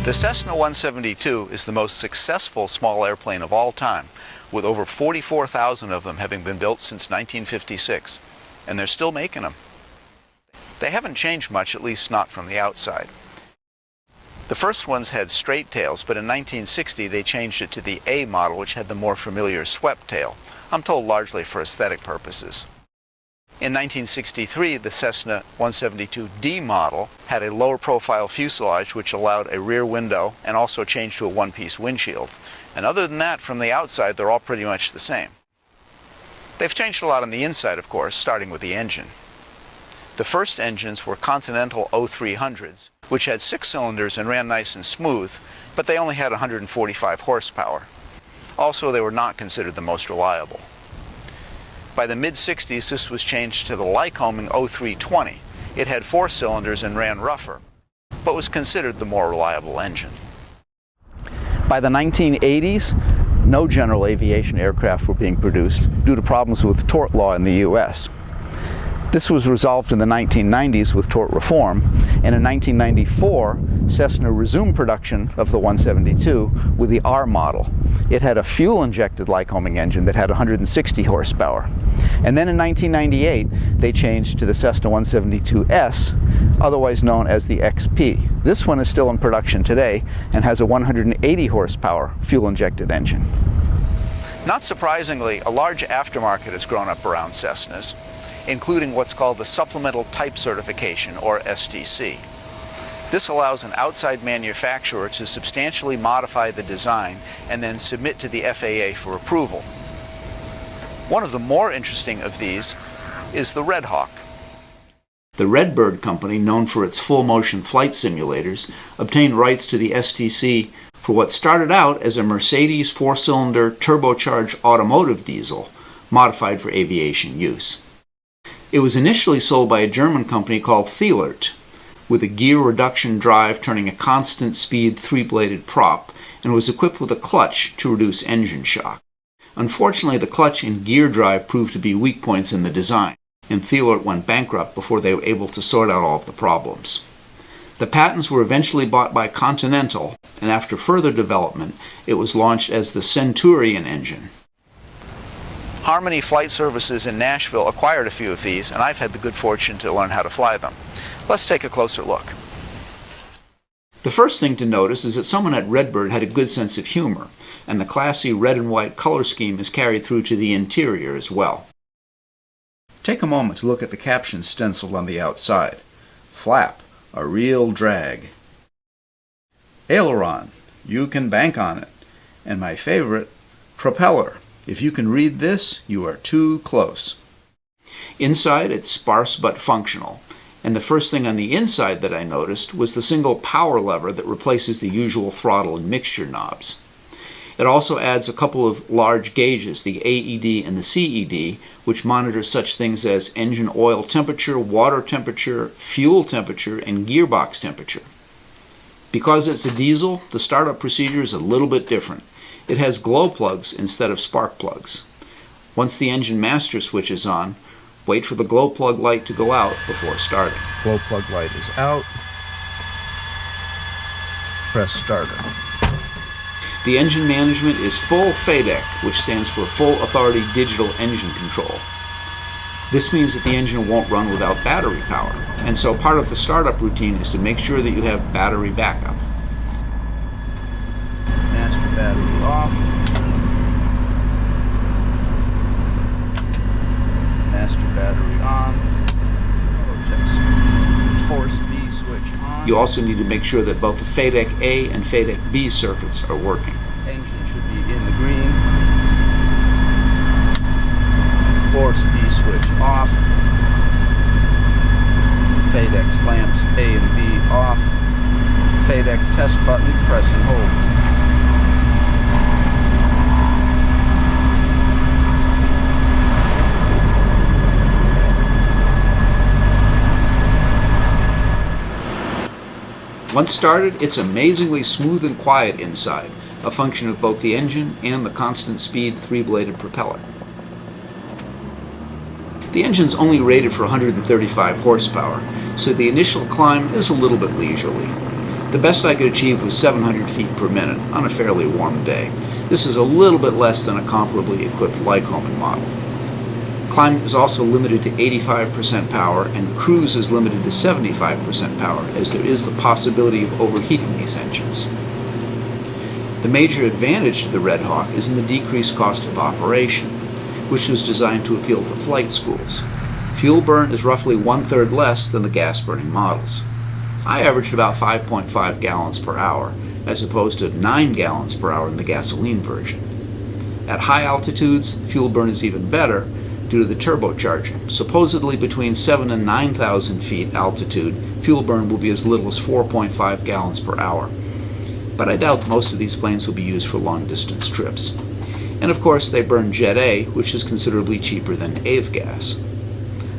The Cessna 172 is the most successful small airplane of all time, with over 44,000 of them having been built since 1956, and they're still making them. They haven't changed much, at least not from the outside. The first ones had straight tails, but in 1960 they changed it to the A model, which had the more familiar swept tail. I'm told largely for aesthetic purposes. In 1963, the Cessna 172D model had a lower profile fuselage which allowed a rear window and also changed to a one-piece windshield. And other than that, from the outside, they're all pretty much the same. They've changed a lot on the inside, of course, starting with the engine. The first engines were Continental 0300s, which had 6 cylinders and ran nice and smooth, but they only had 145 horsepower. Also, they were not considered the most reliable. By the mid-60s, this was changed to the Lycoming 0320. It had 4 cylinders and ran rougher, but was considered the more reliable engine. By the 1980s, no general aviation aircraft were being produced due to problems with tort law in the U.S. This was resolved in the 1990s with tort reform, and in 1994, Cessna resumed production of the 172 with the R model. It had a fuel-injected Lycoming engine that had 160 horsepower. And then in 1998, they changed to the Cessna 172S, otherwise known as the XP. This one is still in production today and has a 180 horsepower fuel-injected engine. Not surprisingly, a large aftermarket has grown up around Cessnas, including what's called the Supplemental Type Certification, or STC. This allows an outside manufacturer to substantially modify the design and then submit to the FAA for approval. One of the more interesting of these is the Redhawk. The Redbird company, known for its full-motion flight simulators, obtained rights to the STC for what started out as a Mercedes 4-cylinder turbocharged automotive diesel, modified for aviation use. It was initially sold by a German company called Thielert, with a gear reduction drive turning a constant speed 3-bladed prop, and was equipped with a clutch to reduce engine shock. Unfortunately, the clutch and gear drive proved to be weak points in the design, and Thielert went bankrupt before they were able to sort out all of the problems. The patents were eventually bought by Continental, and after further development, it was launched as the Centurion engine. Harmony Flight Services in Nashville acquired a few of these, and I've had the good fortune to learn how to fly them. Let's take a closer look. The first thing to notice is that someone at Redbird had a good sense of humor, and the classy red and white color scheme is carried through to the interior as well. Take a moment to look at the caption stenciled on the outside. Flap, a real drag. Aileron, you can bank on it. And my favorite, propeller. If you can read this, you are too close. Inside, it's sparse but functional. And the first thing on the inside that I noticed was the single power lever that replaces the usual throttle and mixture knobs. It also adds a couple of large gauges, the AED and the CED, which monitor such things as engine oil temperature, water temperature, fuel temperature, and gearbox temperature. Because it's a diesel, the startup procedure is a little bit different. It has glow plugs instead of spark plugs. Once the engine master switch is on, wait for the glow plug light to go out before starting. Glow plug light is out. Press starter. The engine management is full FADEC, which stands for Full Authority Digital Engine Control. This means that the engine won't run without battery power, and so part of the startup routine is to make sure that you have battery backup. Master battery off. Master battery on. Test. Force B switch on. You also need to make sure that both the FADEC A and FADEC B circuits are working. Engine should be in the green. Force B switch off. FADEC lamps A and B off. FADEC test button, press and hold. Once started, it's amazingly smooth and quiet inside, a function of both the engine and the constant speed 3-bladed propeller. The engine's only rated for 135 horsepower, so the initial climb is a little bit leisurely. The best I could achieve was 700 feet per minute on a fairly warm day. This is a little bit less than a comparably equipped Lycoming model. Climate is also limited to 85% power, and cruise is limited to 75% power, as there is the possibility of overheating these engines. The major advantage to the Redhawk is in the decreased cost of operation, which was designed to appeal to flight schools. Fuel burn is roughly 1/3 less than the gas-burning models. I averaged about 5.5 gallons per hour, as opposed to 9 gallons per hour in the gasoline version. At high altitudes, fuel burn is even better due to the turbocharging. Supposedly between 7,000 and 9,000 feet altitude, fuel burn will be as little as 4.5 gallons per hour. But I doubt most of these planes will be used for long-distance trips. And of course, they burn Jet A, which is considerably cheaper than avgas.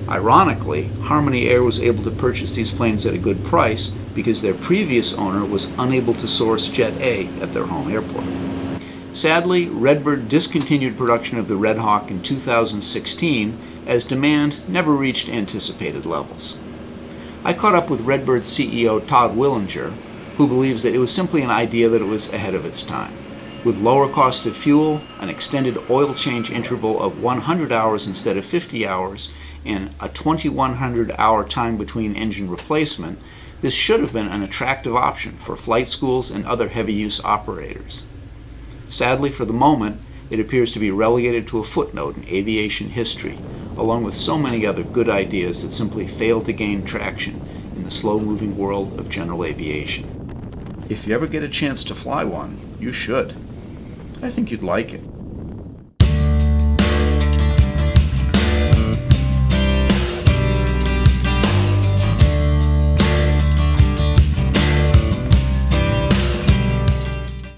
Ironically, Harmony Air was able to purchase these planes at a good price because their previous owner was unable to source Jet A at their home airport. Sadly, Redbird discontinued production of the Redhawk in 2016 as demand never reached anticipated levels. I caught up with Redbird's CEO Todd Willinger, who believes that it was simply an idea that it was ahead of its time. With lower cost of fuel, an extended oil change interval of 100 hours instead of 50 hours, and a 2,100-hour time between engine replacement, this should have been an attractive option for flight schools and other heavy-use operators. Sadly, for the moment, it appears to be relegated to a footnote in aviation history, along with so many other good ideas that simply failed to gain traction in the slow-moving world of general aviation. If you ever get a chance to fly one, you should. I think you'd like it.